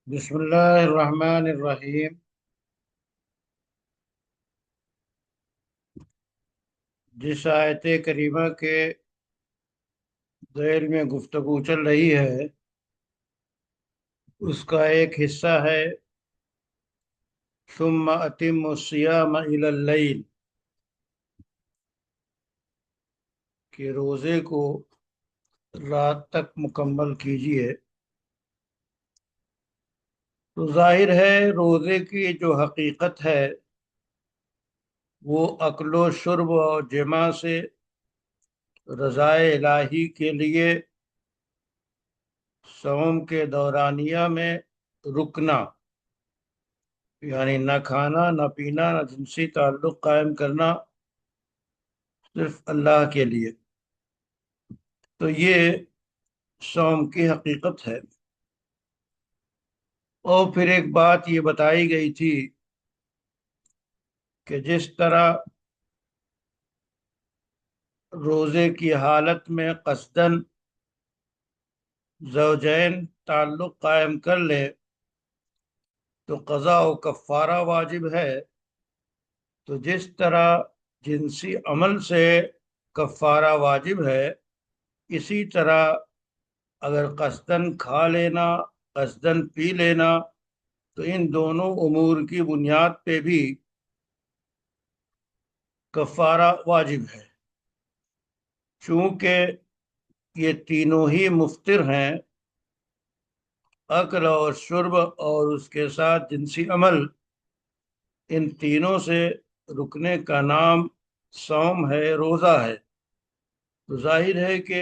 بسم اللہ الرحمن الرحیم۔ جس آیت کریمہ کے ذیل میں گفتگو چل رہی ہے اس کا ایک حصہ ہے ثم اتم الصیام الی اللیل، کہ روزے کو رات تک مکمل کیجیے۔ تو ظاہر ہے روزے کی جو حقیقت ہے وہ اکل و شرب اور جماع سے رضائے الہی کے لیے صوم کے دورانیہ میں رکنا، یعنی نہ کھانا نہ پینا نہ جنسی تعلق قائم کرنا، صرف اللہ کے لیے۔ تو یہ صوم کی حقیقت ہے۔ اور پھر ایک بات یہ بتائی گئی تھی کہ جس طرح روزے کی حالت میں قصدن زوجین تعلق قائم کر لے تو قضا و کفارہ واجب ہے، تو جس طرح جنسی عمل سے کفارہ واجب ہے، اسی طرح اگر قصدن کھا لینا قصدن پی لینا تو ان دونوں امور کی بنیاد پہ بھی کفارہ واجب ہے، چونکہ یہ تینوں ہی مفطر ہیں۔ اکل اور شرب اور اس کے ساتھ جنسی عمل، ان تینوں سے رکنے کا نام صوم ہے، روزہ ہے۔ تو ظاہر ہے کہ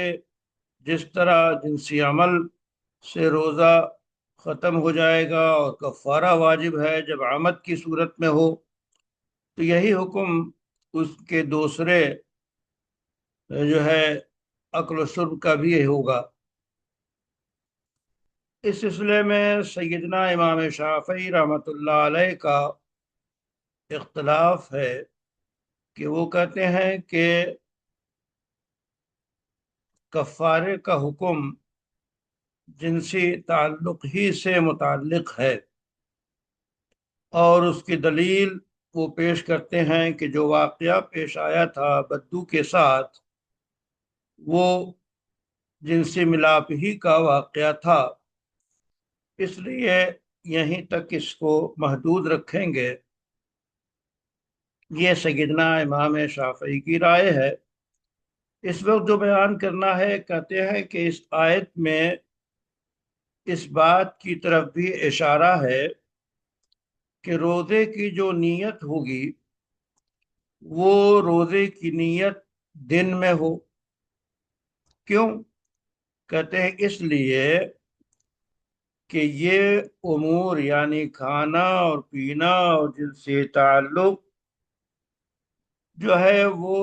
جس طرح جنسی عمل سے روزہ ختم ہو جائے گا اور کفارہ واجب ہے جب عمد کی صورت میں ہو، تو یہی حکم اس کے دوسرے جو ہے عقل و شرب کا بھی ہوگا۔ اس سلسلے میں سیدنا امام شافعی رحمۃ اللہ علیہ کا اختلاف ہے کہ وہ کہتے ہیں کہ کفارے کا حکم جنسی تعلق ہی سے متعلق ہے، اور اس کی دلیل وہ پیش کرتے ہیں کہ جو واقعہ پیش آیا تھا بدو کے ساتھ وہ جنسی ملاپ ہی کا واقعہ تھا، اس لیے یہیں تک اس کو محدود رکھیں گے۔ یہ سیدنا امام شافعی کی رائے ہے۔ اس وقت جو بیان کرنا ہے، کہتے ہیں کہ اس آیت میں اس بات کی طرف بھی اشارہ ہے کہ روزے کی جو نیت ہوگی وہ روزے کی نیت دن میں ہو۔ کیوں؟ کہتے ہیں اس لیے کہ یہ امور یعنی کھانا اور پینا اور جنسی تعلق جو ہے وہ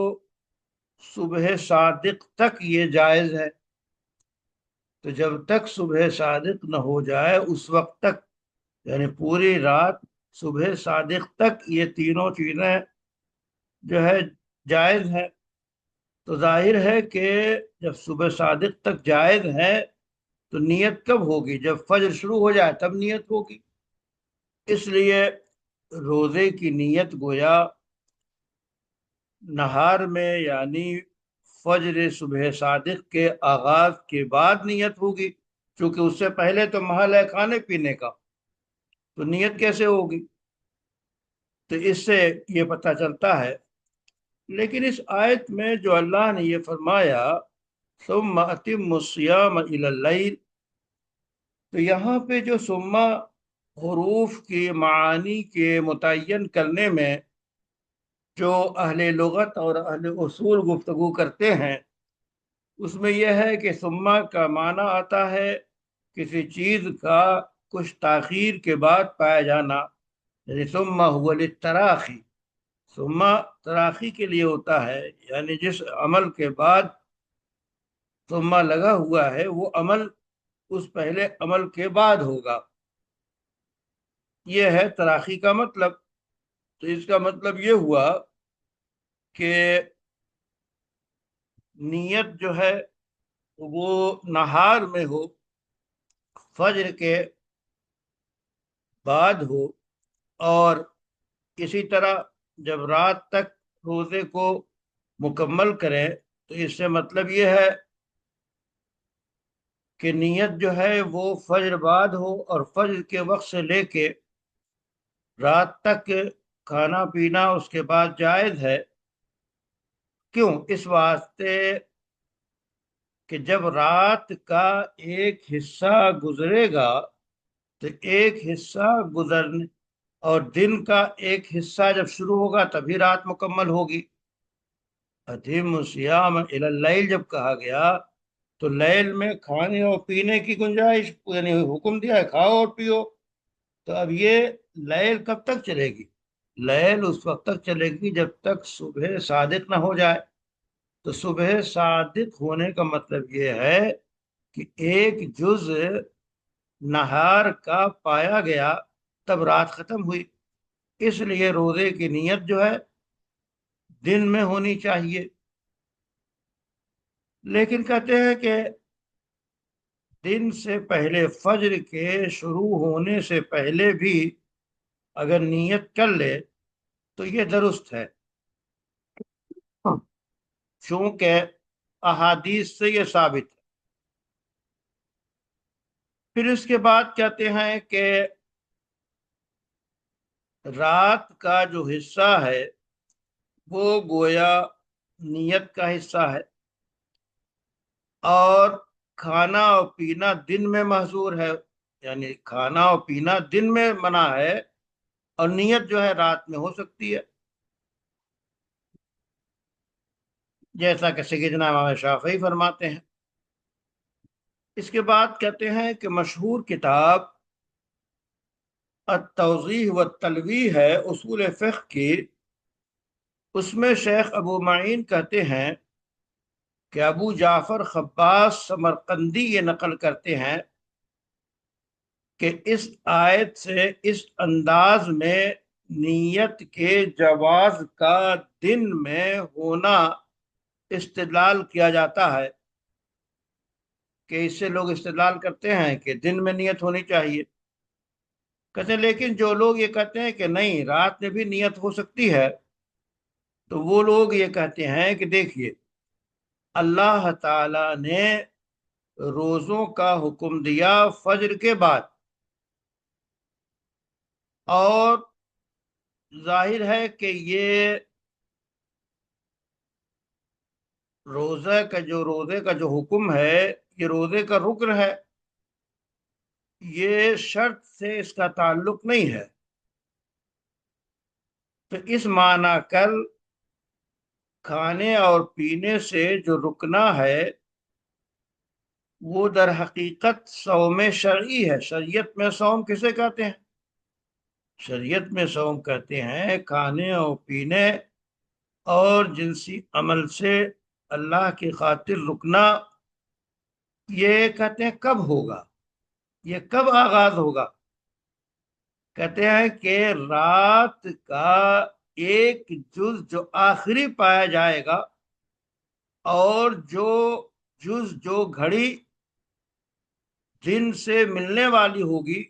صبح صادق تک یہ جائز ہے۔ تو جب تک صبح صادق نہ ہو جائے اس وقت تک، یعنی پوری رات صبح صادق تک یہ تینوں چیزیں جو ہے جائز ہے۔ تو ظاہر ہے کہ جب صبح صادق تک جائز ہے تو نیت کب ہوگی؟ جب فجر شروع ہو جائے تب نیت ہوگی۔ اس لیے روزے کی نیت گویا نہار میں یعنی فجر صبح صادق کے آغاز کے بعد نیت ہوگی، چونکہ اس سے پہلے تو محل ہے کھانے پینے کا، تو نیت کیسے ہوگی؟ تو اس سے یہ پتہ چلتا ہے۔ لیکن اس آیت میں جو اللہ نے یہ فرمایا ثم اتم الصیام الی اللیل، تو یہاں پہ جو ثم حروف کی معانی کے متعین کرنے میں جو اہل لغت اور اہل اصول گفتگو کرتے ہیں، اس میں یہ ہے کہ ثم کا معنی آتا ہے کسی چیز کا کچھ تاخیر کے بعد پایا جانا، یعنی ثم هو للتراخی، ثم تراخی کے لیے ہوتا ہے، یعنی جس عمل کے بعد ثم لگا ہوا ہے وہ عمل اس پہلے عمل کے بعد ہوگا، یہ ہے تراخی کا مطلب۔ تو اس کا مطلب یہ ہوا کہ نیت جو ہے وہ نہار میں ہو، فجر کے بعد ہو، اور اسی طرح جب رات تک روزے کو مکمل کریں تو اس سے مطلب یہ ہے کہ نیت جو ہے وہ فجر بعد ہو، اور فجر کے وقت سے لے کے رات تک کھانا پینا اس کے بعد جائز ہے۔ کیوں؟ اس واسطے کہ جب رات کا ایک حصہ گزرے گا تو ایک حصہ گزرنے، اور دن کا ایک حصہ جب شروع ہوگا تبھی رات مکمل ہوگی۔ اتم الصیام الی اللیل جب کہا گیا تو لیل میں کھانے اور پینے کی گنجائش، یعنی حکم دیا ہے کھاؤ اور پیو۔ تو اب یہ لیل کب تک چلے گی؟ لیل اس وقت تک چلے گی جب تک صبح صادق نہ ہو جائے۔ تو صبح صادق ہونے کا مطلب یہ ہے کہ ایک جز نہار کا پایا گیا تب رات ختم ہوئی۔ اس لیے روزے کی نیت جو ہے دن میں ہونی چاہیے۔ لیکن کہتے ہیں کہ دن سے پہلے، فجر کے شروع ہونے سے پہلے بھی اگر نیت کر لے تو یہ درست ہے، چونکہ احادیث سے یہ ثابت ہے۔ پھر اس کے بعد کہتے ہیں کہ رات کا جو حصہ ہے وہ گویا نیت کا حصہ ہے، اور کھانا اور پینا دن میں محظور ہے، یعنی کھانا اور پینا دن میں منع ہے، اور نیت جو ہے رات میں ہو سکتی ہے، جیسا کہ سیدنا امام شافعی فرماتے ہیں۔ اس کے بعد کہتے ہیں کہ مشہور کتاب التوضیح والتلویح ہے اصول فقہ کی، اس میں شیخ ابو معین کہتے ہیں کہ ابو جعفر خباس سمرقندی یہ نقل کرتے ہیں کہ اس آیت سے اس انداز میں نیت کے جواز کا دن میں ہونا استدلال کیا جاتا ہے، کہ اس سے لوگ استدلال کرتے ہیں کہ دن میں نیت ہونی چاہیے۔ کہتے ہیں لیکن جو لوگ یہ کہتے ہیں کہ نہیں رات میں بھی نیت ہو سکتی ہے، تو وہ لوگ یہ کہتے ہیں کہ دیکھیے اللہ تعالی نے روزوں کا حکم دیا فجر کے بعد، اور ظاہر ہے کہ یہ روزے کا جو حکم ہے یہ روزے کا رکن ہے، یہ شرط سے اس کا تعلق نہیں ہے۔ تو اس معنی کل کھانے اور پینے سے جو رکنا ہے وہ در حقیقت صوم شرعی ہے۔ شریعت میں صوم کسے کہتے ہیں؟ شریعت میں صوم کہتے ہیں کھانے اور پینے اور جنسی عمل سے اللہ کی خاطر رکنا۔ یہ کہتے ہیں کب ہوگا، یہ کب آغاز ہوگا؟ کہتے ہیں کہ رات کا ایک جز جو آخری پایا جائے گا، اور جو جز جو گھڑی دن سے ملنے والی ہوگی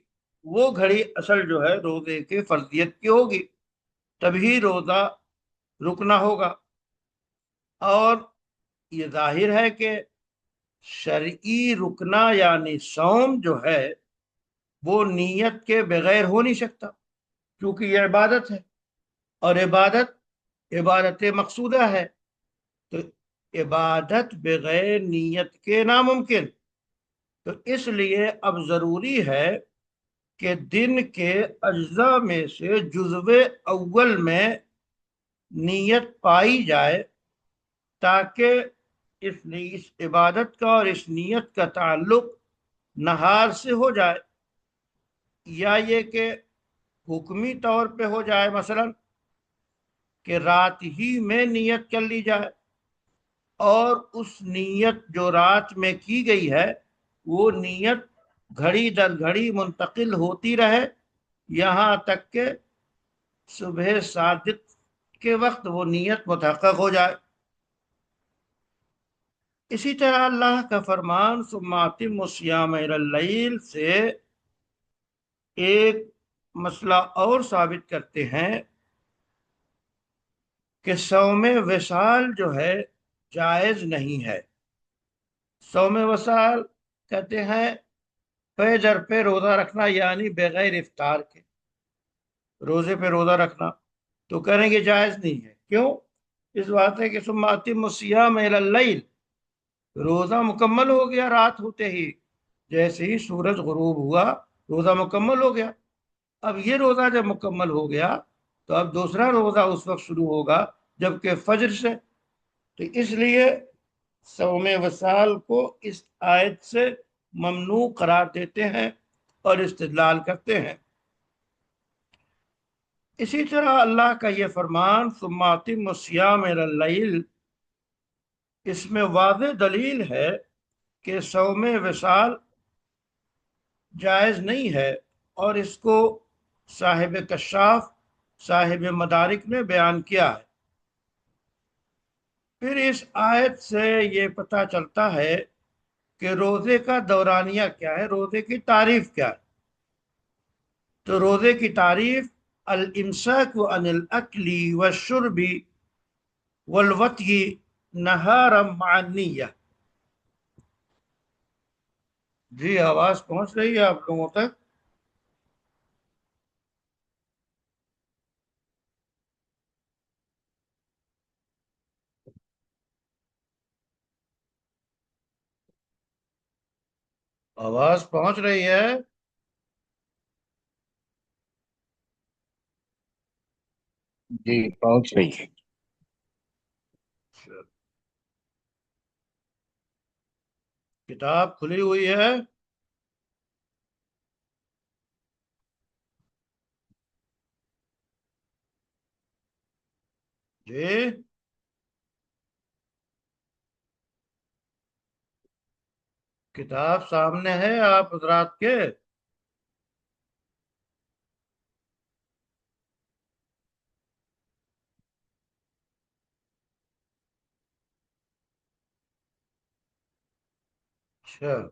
وہ گھڑی اصل جو ہے روزے کے فرضیت کی ہوگی، تبھی روزہ رکنا ہوگا۔ اور یہ ظاہر ہے کہ شرعی رکنا یعنی صوم جو ہے وہ نیت کے بغیر ہو نہیں سکتا، کیونکہ یہ عبادت ہے، اور عبادت مقصودہ ہے، تو عبادت بغیر نیت کے ناممکن۔ تو اس لیے اب ضروری ہے کہ دن کے اجزاء میں سے جزو اول میں نیت پائی جائے، تاکہ اس عبادت کا اور اس نیت کا تعلق نہار سے ہو جائے، یا یہ کہ حکمی طور پہ ہو جائے، مثلا کہ رات ہی میں نیت کر لی جائے، اور اس نیت جو رات میں کی گئی ہے وہ نیت گھڑی در گھڑی منتقل ہوتی رہے یہاں تک کہ صبح صادق کے وقت وہ نیت متحقق ہو جائے۔ اسی طرح اللہ کا فرمان ثم اتموا الصیام الی اللیل سے ایک مسئلہ اور ثابت کرتے ہیں کہ صوم وصال جو ہے جائز نہیں ہے۔ صوم وصال کہتے ہیں پے در پہ روزہ رکھنا، یعنی بغیر افطار کے روزے پہ روزہ رکھنا، تو کریں گے جائز نہیں ہے۔ کیوں؟ اس بات ہے کہ ثم اتموا الصیام الی اللیل، روزہ مکمل ہو گیا رات ہوتے ہی، جیسے ہی سورج غروب ہوا روزہ مکمل ہو گیا۔ اب یہ روزہ جب مکمل ہو گیا تو اب دوسرا روزہ اس وقت شروع ہوگا جبکہ فجر سے۔ تو اس لیے صوم وصال کو اس آیت سے ممنوع قرار دیتے ہیں اور استدلال کرتے ہیں۔ اسی طرح اللہ کا یہ فرمان ثم اتموا الصیام الی اللیل، اس میں واضح دلیل ہے کہ صوم وصال جائز نہیں ہے، اور اس کو صاحب کشاف، صاحب مدارک نے بیان کیا ہے۔ پھر اس آیت سے یہ پتہ چلتا ہے کہ روزے کا دورانیہ کیا ہے، روزے کی تعریف کیا ہے۔ تو روزے کی تعریف الامساک عن الاکل والشرب والوطی نہارا مع النیہ۔ جی آواز پہنچ رہی ہے آپ لوگوں تک؟ آواز پہنچ رہی ہے؟ جی پہنچ رہی ہے۔ کتاب کھلی ہوئی ہے؟ جی کتاب سامنے ہے آپ حضرات کے؟ اچھا،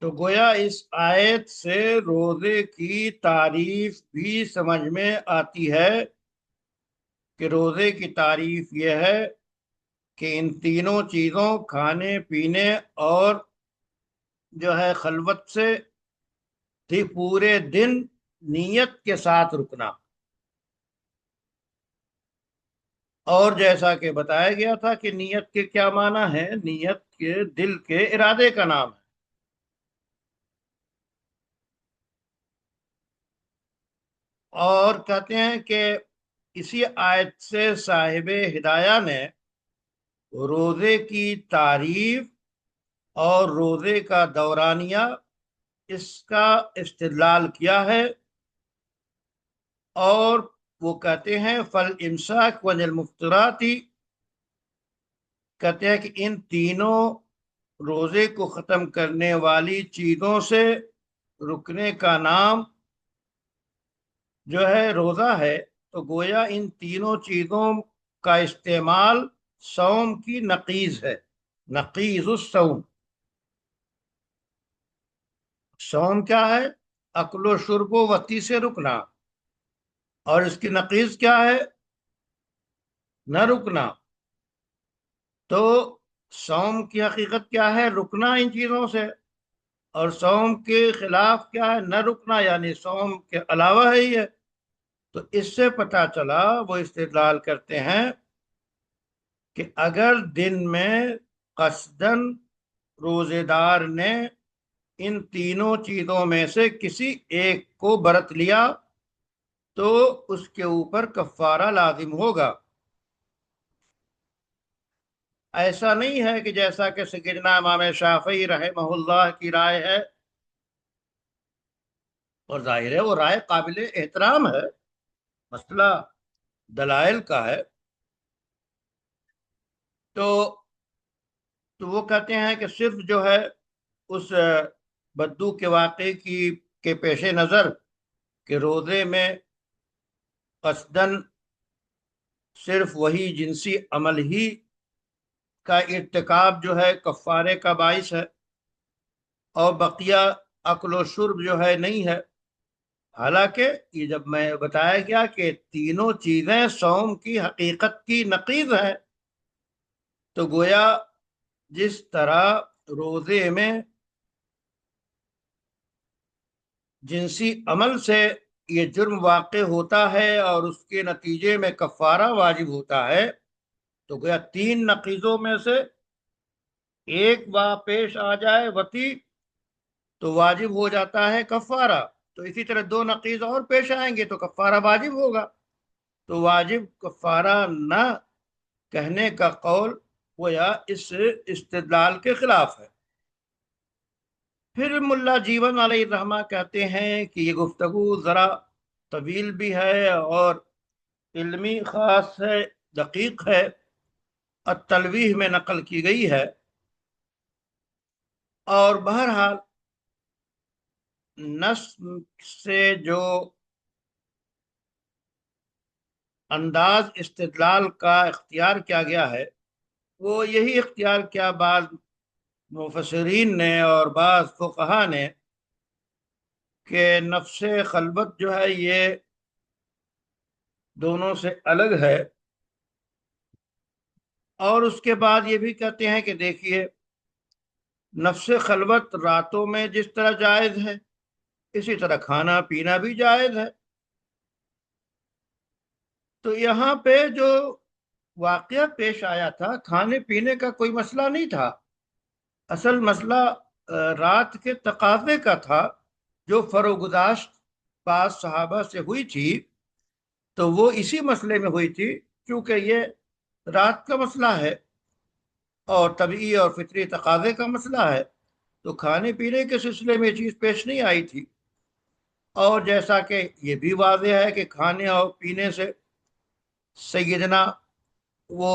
تو گویا اس آیت سے روزے کی تعریف بھی سمجھ میں آتی ہے کہ روزے کی تعریف یہ ہے کہ ان تینوں چیزوں کھانے پینے اور جو ہے خلوت سے تھی پورے دن نیت کے ساتھ رکنا، اور جیسا کہ بتایا گیا تھا کہ نیت کے کیا معنی ہے، نیت کے دل کے ارادے کا نام ہے۔ اور کہتے ہیں کہ اسی آیت سے صاحب ہدایہ نے روزے کی تعریف اور روزے کا دورانیہ اس کا استدلال کیا ہے، اور وہ کہتے ہیں فالامساک عن المفطرات، کہتے ہیں کہ ان تینوں روزے کو ختم کرنے والی چیزوں سے رکنے کا نام جو ہے روزہ ہے۔ تو گویا ان تینوں چیزوں کا استعمال صوم کی نقیض ہے، نقیض الصوم۔ صوم کیا ہے؟ اکل و شرب و وطی سے رکنا، اور اس کی نقیض کیا ہے؟ نہ رکنا۔ تو صوم کی حقیقت کیا ہے؟ رکنا ان چیزوں سے، اور صوم کے خلاف کیا ہے؟ نہ رکنا، یعنی صوم کے علاوہ ہے یہ۔ تو اس سے پتہ چلا، وہ استدلال کرتے ہیں کہ اگر دن میں قصدن روزے دار نے ان تینوں چیزوں میں سے کسی ایک کو برت لیا تو اس کے اوپر کفارہ لازم ہوگا۔ ایسا نہیں ہے کہ جیسا کہ سیدنا امام شافعی رحمہ اللہ کی رائے ہے، اور ظاہر ہے وہ رائے قابل احترام ہے، مسئلہ دلائل کا ہے۔ تو وہ کہتے ہیں کہ صرف جو ہے اس بدو کے واقعے کے پیش نظر کہ روزے میں قصدن صرف وہی جنسی عمل ہی کا ارتکاب جو ہے کفارے کا باعث ہے، اور بقیہ اکل و شرب جو ہے نہیں ہے۔ حالانکہ یہ جب میں بتایا گیا کہ تینوں چیزیں صوم کی حقیقت کی نقیض ہیں، تو گویا جس طرح روزے میں جنسی عمل سے یہ جرم واقع ہوتا ہے اور اس کے نتیجے میں کفارہ واجب ہوتا ہے، تو گویا تین نقیضوں میں سے ایک پیش آ جائے وتی تو واجب ہو جاتا ہے کفارہ، تو اسی طرح دو نقیض اور پیش آئیں گے تو کفارہ واجب ہوگا۔ تو واجب کفارہ نہ کہنے کا قول گویا اس استدلال کے خلاف ہے۔ پھر ملا جیون علیہ الرحمہ کہتے ہیں کہ یہ گفتگو ذرا طویل بھی ہے اور علمی خاص ہے، دقیق ہے، التلویح میں نقل کی گئی ہے، اور بہرحال نص سے جو انداز استدلال کا اختیار کیا گیا ہے وہ یہی اختیار کیا بعض مفسرین نے اور بعض فقہا نے کہ نفس خلوت جو ہے یہ دونوں سے الگ ہے، اور اس کے بعد یہ بھی کہتے ہیں کہ دیکھیے نفس خلوت راتوں میں جس طرح جائز ہے اسی طرح کھانا پینا بھی جائز ہے۔ تو یہاں پہ جو واقعہ پیش آیا تھا کھانے پینے کا کوئی مسئلہ نہیں تھا، اصل مسئلہ رات کے تقاضے کا تھا جو فروگزاشت بعض صحابہ سے ہوئی تھی، تو وہ اسی مسئلے میں ہوئی تھی کیونکہ یہ رات کا مسئلہ ہے اور طبعی اور فطری تقاضے کا مسئلہ ہے، تو کھانے پینے کے سلسلے میں یہ چیز پیش نہیں آئی تھی۔ اور جیسا کہ یہ بھی واضح ہے کہ کھانے اور پینے سے سیدنا وہ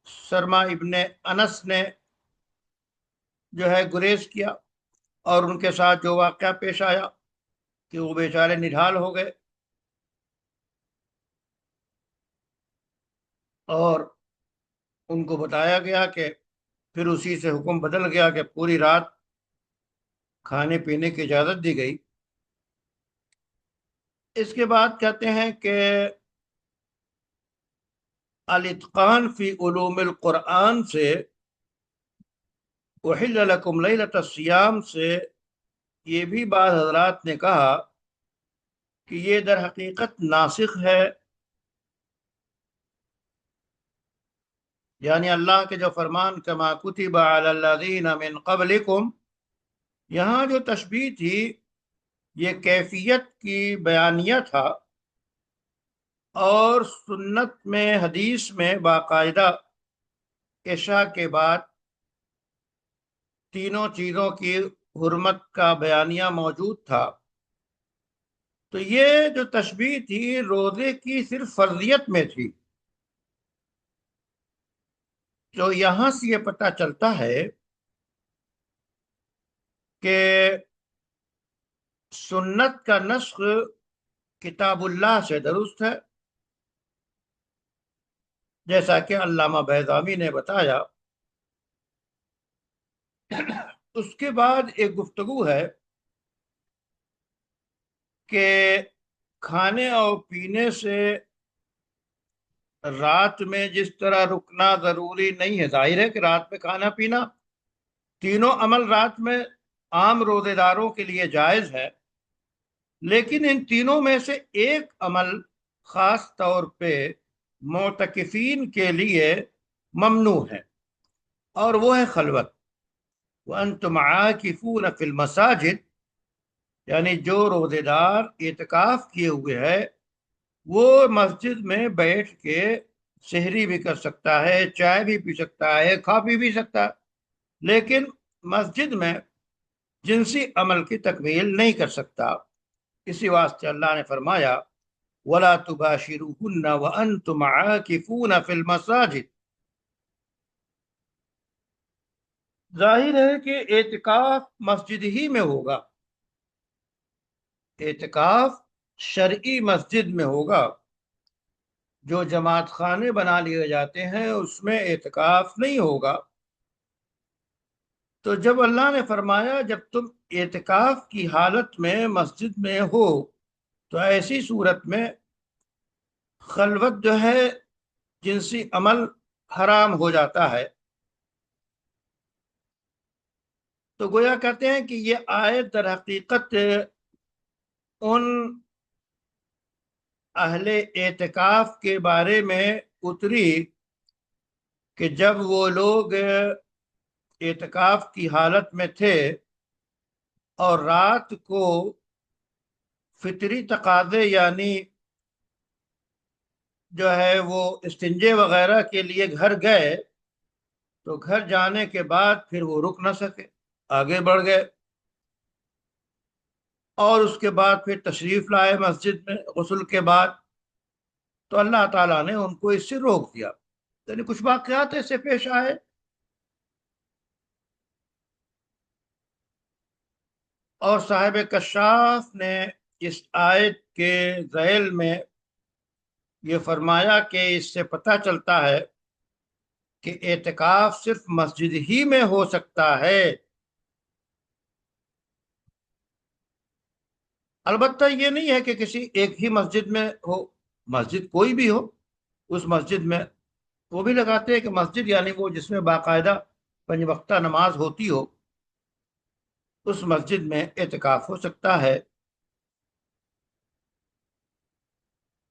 سرما ابن انس نے جو ہے گریز کیا، اور ان کے ساتھ جو واقعہ پیش آیا کہ وہ بیچارے نڈھال ہو گئے، اور ان کو بتایا گیا کہ پھر اسی سے حکم بدل گیا کہ پوری رات کھانے پینے کی اجازت دی گئی۔ اس کے بعد کہتے ہیں کہ الاتقان فی علوم القرآن سے احل لکم لیلۃ الصیام سے یہ بھی بعض حضرات نے کہا کہ یہ در حقیقت ناسخ ہے، یعنی اللہ کے جو فرمان کما کتب علی الذین من قبلکم، یہاں جو تشبیہ تھی یہ کیفیت کی بیانیہ تھا، اور سنت میں حدیث میں باقاعدہ عشاء کے بعد تینوں چیزوں کی حرمت کا بیانیہ موجود تھا۔ تو یہ جو تشبیہ تھی روزے کی صرف فرضیت میں تھی، جو یہاں سے یہ پتہ چلتا ہے کہ سنت کا نسخ کتاب اللہ سے درست ہے، جیسا کہ علامہ بیضاوی نے بتایا۔ اس کے بعد ایک گفتگو ہے کہ کھانے اور پینے سے رات میں جس طرح رکنا ضروری نہیں ہے، ظاہر ہے کہ رات میں کھانا پینا تینوں عمل رات میں عام روزے داروں کے لیے جائز ہے، لیکن ان تینوں میں سے ایک عمل خاص طور پہ معتکفین کے لیے ممنوع ہے، اور وہ ہے خلوت۔ وَأَنْتُمْ عَاكِفُونَ فِي الْمَسَاجِدِ، یعنی جو روزے دار اعتکاف کیے ہوئے ہے وہ مسجد میں بیٹھ کے سحری بھی کر سکتا ہے، چائے بھی پی سکتا ہے، کھا پی بھی سکتا ہے، لیکن مسجد میں جنسی عمل کی تکمیل نہیں کر سکتا۔ اسی واسطے اللہ نے فرمایا وَلَا تُبَاشِرُوهُنَّ وَأَنْتُمْ عَاكِفُونَ فِي الْمَسَاجِدِ۔ ظاہر ہے کہ اعتکاف مسجد ہی میں ہوگا، اعتکاف شرعی مسجد میں ہوگا، جو جماعت خانے بنا لیے جاتے ہیں اس میں اعتکاف نہیں ہوگا۔ تو جب اللہ نے فرمایا جب تم اعتکاف کی حالت میں مسجد میں ہو تو ایسی صورت میں خلوت جو ہے، جنسی عمل حرام ہو جاتا ہے۔ تو گویا کہتے ہیں کہ یہ آیت در حقیقت ان اہل اعتکاف کے بارے میں اتری کہ جب وہ لوگ اعتکاف کی حالت میں تھے اور رات کو فطری تقاضے یعنی جو ہے وہ استنجے وغیرہ کے لیے گھر گئے، تو گھر جانے کے بعد پھر وہ رک نہ سکے، آگے بڑھ گئے، اور اس کے بعد پھر تشریف لائے مسجد میں غسل کے بعد، تو اللہ تعالیٰ نے ان کو اس سے روک دیا۔ یعنی کچھ واقعات ایسے پیش آئے، اور صاحب کشاف نے اس آیت کے ذیل میں یہ فرمایا کہ اس سے پتہ چلتا ہے کہ اعتکاف صرف مسجد ہی میں ہو سکتا ہے۔ البتہ یہ نہیں ہے کہ کسی ایک ہی مسجد میں ہو، مسجد کوئی بھی ہو، اس مسجد میں وہ بھی لگاتے ہیں کہ مسجد یعنی وہ جس میں باقاعدہ پنج وقتہ نماز ہوتی ہو، اس مسجد میں اعتکاف ہو سکتا ہے۔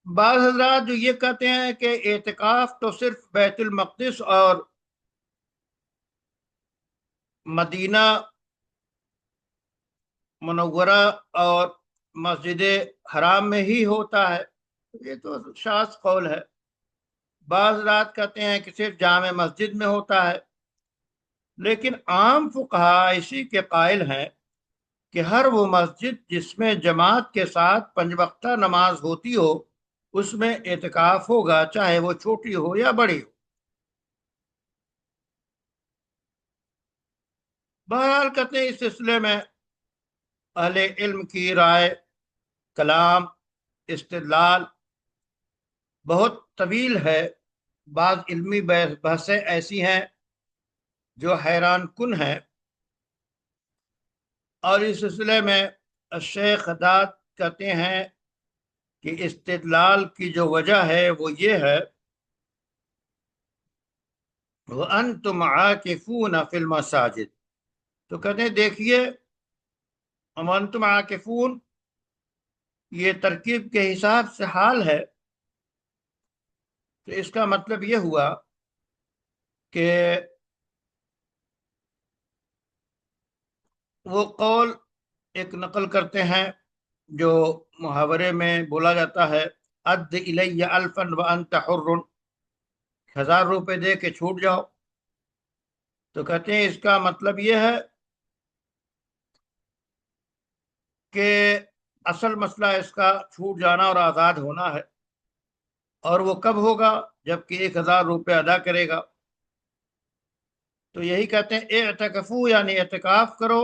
بعض حضرات جو یہ کہتے ہیں کہ اعتکاف تو صرف بیت المقدس اور مدینہ منورہ اور مسجد حرام میں ہی ہوتا ہے، یہ تو شاذ قول ہے۔ بعض حضرات کہتے ہیں کہ صرف جامع مسجد میں ہوتا ہے، لیکن عام فقہا اسی کے قائل ہیں کہ ہر وہ مسجد جس میں جماعت کے ساتھ پنج وقتہ نماز ہوتی ہو، اس میں اعتکاف ہوگا، چاہے وہ چھوٹی ہو یا بڑی ہو۔ بہرحال کہتے ہیں اس سلسلے میں اہل علم کی رائے، کلام، استدلال بہت طویل ہے۔ بعض علمی بحثیں ایسی ہیں جو حیران کن ہیں، اور اس سلسلے میں الشیخ خداد کہتے ہیں کہ استدلال کی جو وجہ ہے وہ یہ ہے وَأَنْتُمْ عَاكِفُونَ فِي الْمَسَاجِدِ، تو کہتے ہیں دیکھیے وَأَنْتُمْ عَاكِفُونَ یہ ترکیب کے حساب سے حال ہے، تو اس کا مطلب یہ ہوا کہ وہ قول ایک نقل کرتے ہیں جو محاورے میں بولا جاتا ہے، اد الی الفا وانت حر، 1000 روپے دے کے چھوٹ جاؤ۔ تو کہتے ہیں اس کا مطلب یہ ہے کہ اصل مسئلہ اس کا چھوٹ جانا اور آزاد ہونا ہے، اور وہ کب ہوگا؟ جبکہ 1000 روپے ادا کرے گا۔ تو یہی کہتے ہیں اعتکفو یعنی اعتکاف کرو،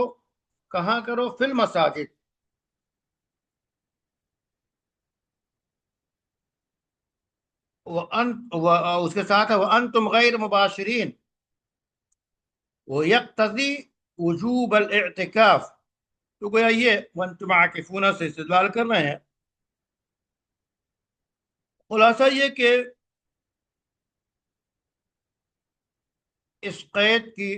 کہاں کرو؟ فی المساجد، اس کے ساتھ ہے وَأَنْتُمْ غَيْرُ مُبَاشِرِينَ وَيَقْتَضِي وُجُوبَ الاعتکاف۔ تو گویا یہ وَأَنْتُمْ عَاكِفُونَ سے استدلال کر رہے ہیں۔ خلاصہ یہ کہ اس قید کی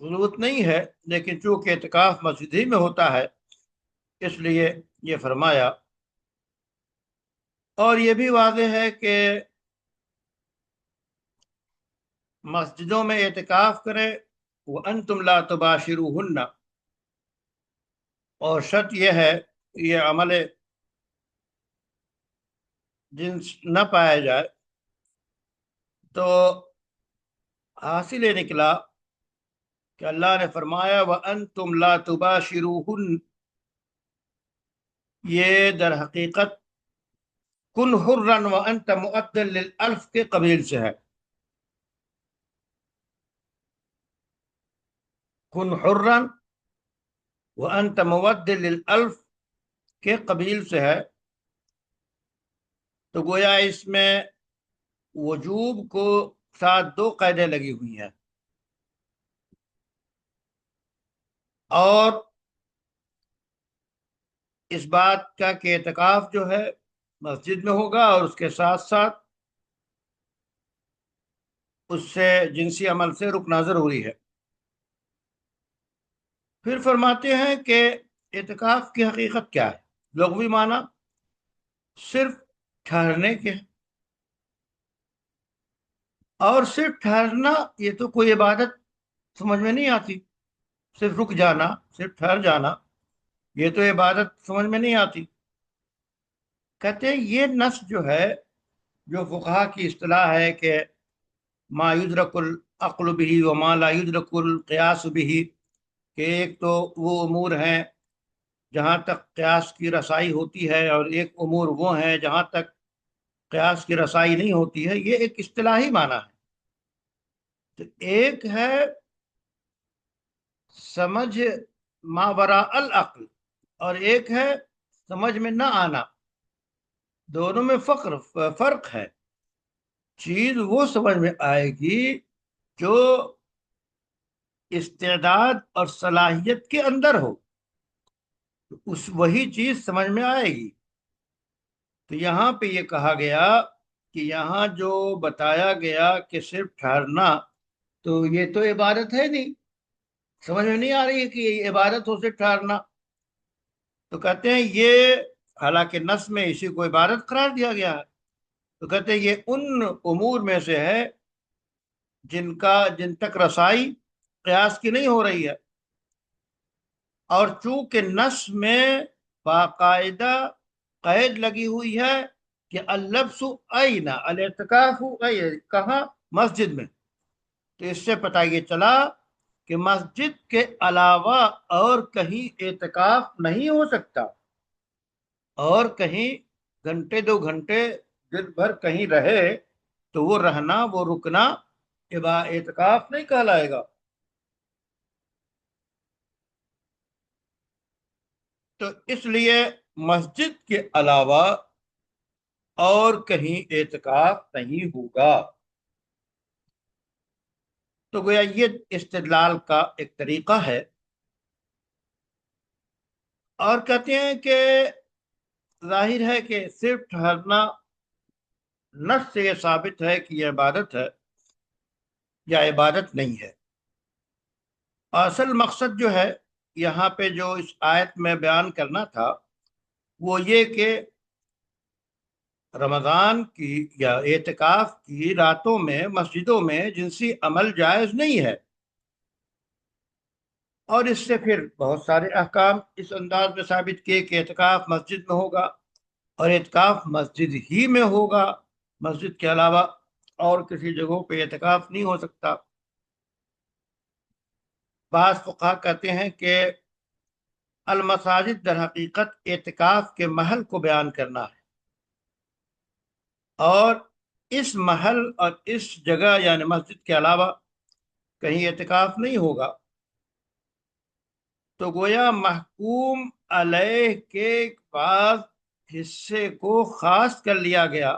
ضرورت نہیں ہے، لیکن چونکہ اعتکاف مسجد ہی میں ہوتا ہے اس لیے یہ فرمایا۔ اور یہ بھی واضح ہے کہ مسجدوں میں اعتکاف کرے وَأَنْتُمْ لَا تُبَاشِرُوهُنَّ، اور شرط یہ ہے یہ عمل جنس نہ پایا جائے۔ تو حاصل یہ نکلا کہ اللہ نے فرمایا وَأَنْتُمْ لَا تُبَاشِرُوهُنَّ، یہ در حقیقت کن حرًا وَأَنْتَ مُؤَدًّ لِلْأَلْفِ کے قبیل سے ہے۔ کن حرًا وَأَنْتَ مُؤَدًّ لِلْأَلْفِ کے قبیل سے ہے، تو گویا اس میں وجوب کو ساتھ دو قیدیں لگی ہوئی ہیں، اور اس بات کا کہ اعتکاف جو ہے مسجد میں ہوگا، اور اس کے ساتھ ساتھ اس سے جنسی عمل سے رکنا ضروری ہے۔ پھر فرماتے ہیں کہ اعتکاف کی حقیقت کیا ہے؟ لغوی معنی صرف ٹھہرنے کے، اور صرف ٹھہرنا یہ تو کوئی عبادت سمجھ میں نہیں آتی۔ صرف رک جانا، صرف ٹھہر جانا، یہ تو عبادت سمجھ میں نہیں آتی۔ کہتے ہیں یہ نص جو ہے، جو فقہا کی اصطلاح ہے کہ ما یدرک العقل بھی وما لا یدرک القیاس بھی، کہ ایک تو وہ امور ہیں جہاں تک قیاس کی رسائی ہوتی ہے، اور ایک امور وہ ہیں جہاں تک قیاس کی رسائی نہیں ہوتی ہے، یہ ایک اصطلاحی معنی ہے۔ تو ایک ہے سمجھ ما وراء العقل، اور ایک ہے سمجھ میں نہ آنا۔ دونوں میں فرق ہے۔ چیز وہ سمجھ میں آئے گی جو استعداد اور صلاحیت کے اندر ہو، اس وہی چیز سمجھ میں آئے گی۔ تو یہاں پہ یہ کہا گیا کہ یہاں جو بتایا گیا کہ صرف ٹھہرنا، تو یہ تو عبادت ہے نہیں، سمجھ میں نہیں آ رہی ہے کہ یہ عبادت ہو صرف ٹھہرنا۔ تو کہتے ہیں یہ حالانکہ نص میں اسی کو عبادت قرار دیا گیا ہے، تو کہتے ہیں یہ ان امور میں سے ہے جن تک رسائی قیاس کی نہیں ہو رہی ہے، اور چونکہ نص میں باقاعدہ قید لگی ہوئی ہے کہ اللبس این الاعتکاف کہاں؟ مسجد میں، تو اس سے پتہ یہ چلا کہ مسجد کے علاوہ اور کہیں اعتکاف نہیں ہو سکتا، اور کہیں گھنٹے دو گھنٹے دن بھر کہیں رہے تو وہ رہنا، وہ رکنا اعتکاف نہیں کہلائے گا۔ تو اس لیے مسجد کے علاوہ اور کہیں اعتکاف نہیں ہوگا۔ تو گویا یہ استدلال کا ایک طریقہ ہے، اور کہتے ہیں کہ ظاہر ہے کہ صرف ٹھہرنا نص سے یہ ثابت ہے کہ یہ عبادت ہے یا عبادت نہیں ہے۔ اصل مقصد جو ہے یہاں پہ جو اس آیت میں بیان کرنا تھا وہ یہ کہ رمضان کی یا اعتکاف کی راتوں میں مسجدوں میں جنسی عمل جائز نہیں ہے، اور اس سے پھر بہت سارے احکام اس انداز میں ثابت کیے کہ اعتکاف مسجد میں ہوگا، اور اعتکاف مسجد ہی میں ہوگا، مسجد کے علاوہ اور کسی جگہوں پہ اعتکاف نہیں ہو سکتا۔ بعض فقہا کہتے ہیں کہ المساجد در حقیقت اعتکاف کے محل کو بیان کرنا ہے، اور اس محل اور اس جگہ یعنی مسجد کے علاوہ کہیں اعتکاف نہیں ہوگا، تو گویا محکوم علیہ کے بعض حصے کو خاص کر لیا گیا،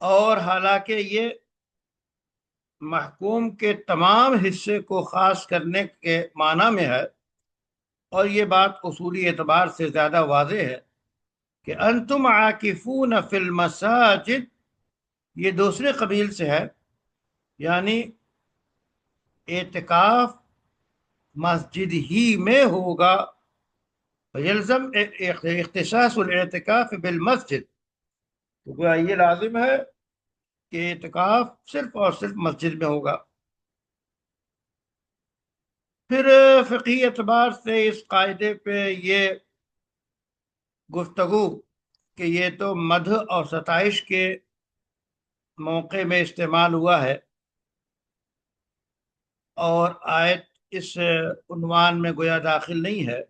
اور حالانکہ یہ محکوم کے تمام حصے کو خاص کرنے کے معنی میں ہے، اور یہ بات اصولی اعتبار سے زیادہ واضح ہے کہ انتم عاکفون فی المساجد، یہ دوسرے قبیل سے ہے، یعنی اعتکاف مسجد ہی میں ہوگا، یلزم اختصاص الاعتکاف بالمسجد، تو یہ لازم ہے کہ اعتکاف صرف اور صرف مسجد میں ہوگا۔ پھر فقہی اعتبار سے اس قاعدے پہ یہ گفتگو کہ یہ تو مدح اور ستائش کے موقع میں استعمال ہوا ہے، اور آیت اس عنوان میں گویا داخل نہیں ہے۔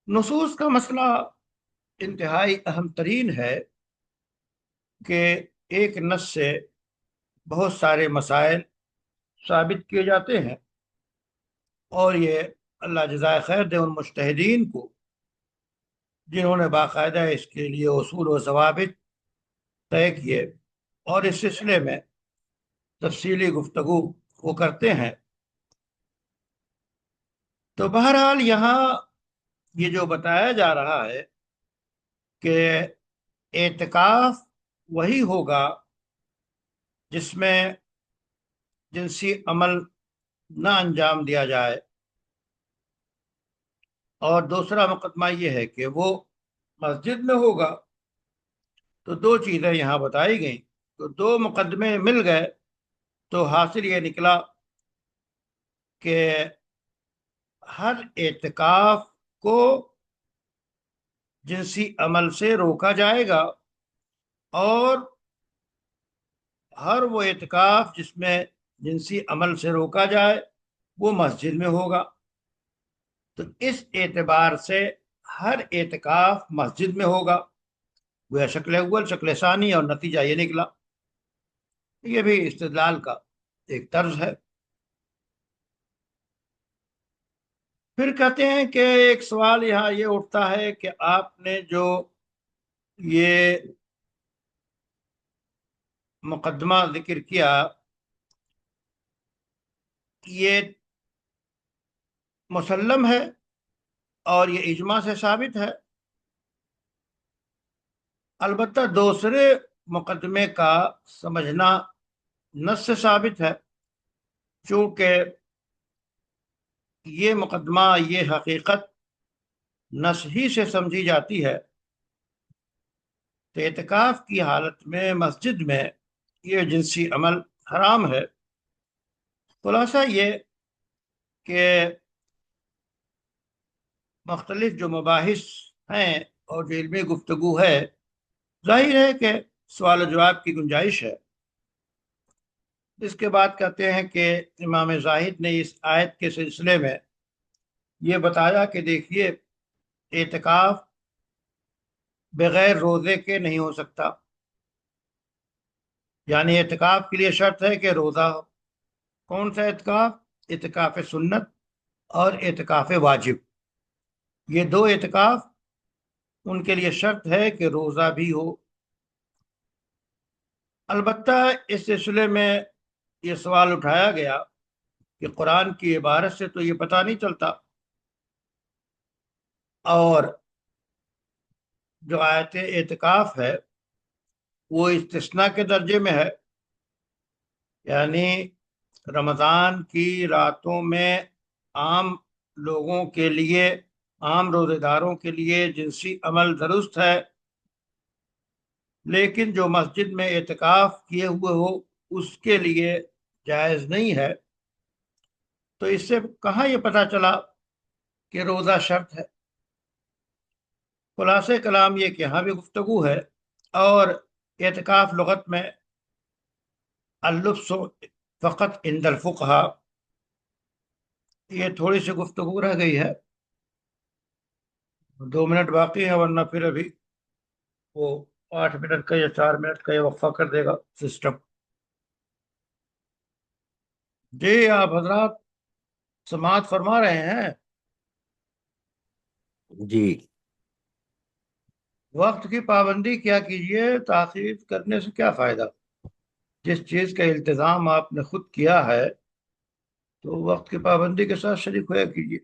نصوص کا مسئلہ انتہائی اہم ترین ہے کہ ایک نص سے بہت سارے مسائل ثابت کیے جاتے ہیں، اور یہ اللہ جزائے خیر دے ان مجتہدین کو جنہوں نے باقاعدہ اس کے لیے اصول و ضوابط طے کیے اور اس سلسلے میں تفصیلی گفتگو وہ کرتے ہیں۔ تو بہرحال یہاں یہ جو بتایا جا رہا ہے کہ اعتکاف وہی ہوگا جس میں جنسی عمل نہ انجام دیا جائے، اور دوسرا مقدمہ یہ ہے کہ وہ مسجد میں ہوگا۔ تو دو چیزیں یہاں بتائی گئیں، تو دو مقدمے مل گئے، تو حاصل یہ نکلا کہ ہر اعتکاف کو جنسی عمل سے روکا جائے گا، اور ہر وہ اعتکاف جس میں جنسی عمل سے روکا جائے وہ مسجد میں ہوگا۔ تو اس اعتبار سے ہر اعتکاف مسجد میں ہوگا، وہ شکل اول شکل ثانی، اور نتیجہ یہ نکلا۔ یہ بھی استدلال کا ایک طرز ہے۔ پھر کہتے ہیں کہ ایک سوال یہاں یہ اٹھتا ہے کہ آپ نے جو یہ مقدمہ ذکر کیا، یہ مسلم ہے اور یہ اجماع سے ثابت ہے۔ البتہ دوسرے مقدمے کا سمجھنا نص سے ثابت ہے، چونکہ یہ مقدمہ، یہ حقیقت نص ہی سے سمجھی جاتی ہے۔ تو اعتکاف کی حالت میں مسجد میں یہ جنسی عمل حرام ہے۔ خلاصہ یہ کہ مختلف جو مباحث ہیں اور جو علمی گفتگو ہے، ظاہر ہے کہ سوال و جواب کی گنجائش ہے۔ اس کے بعد کہتے ہیں کہ امام زاہد نے اس آیت کے سلسلے میں یہ بتایا کہ دیکھیے، اعتکاف بغیر روزے کے نہیں ہو سکتا، یعنی اعتکاف کے لیے شرط ہے کہ روزہ ہو۔ کون سا اعتکاف؟ اعتکاف سنت اور اعتکاف واجب، یہ دو اعتکاف، ان کے لیے شرط ہے کہ روزہ بھی ہو۔ البتہ اس سلسلے میں یہ سوال اٹھایا گیا کہ قرآن کی عبارت سے تو یہ پتہ نہیں چلتا، اور جو آیت اعتکاف ہے وہ استثناء کے درجے میں ہے، یعنی رمضان کی راتوں میں عام لوگوں کے لیے، عام روزے داروں کے لیے جنسی عمل درست ہے، لیکن جو مسجد میں اعتکاف کیے ہوئے ہو اس کے لیے جائز نہیں ہے۔ تو اس سے کہاں یہ پتہ چلا کہ روزہ شرط ہے؟ خلاصہ کلام یہ کہ یہاں بھی گفتگو ہے، اور اعتکاف لغت میں اللبس فقط عند الفقہا، یہ تھوڑی سی گفتگو رہ گئی ہے، 2 منٹ باقی ہے، ورنہ پھر ابھی وہ 8 منٹ کا یا 4 منٹ کا یہ وقفہ کر دے گا سسٹم۔ جی آپ حضرات سماعت فرما رہے ہیں؟ جی وقت کی پابندی کیا کیجیے، تاخیر کرنے سے کیا فائدہ؟ جس چیز کا التزام آپ نے خود کیا ہے تو وقت کی پابندی کے ساتھ شریک ہوا کیجیے۔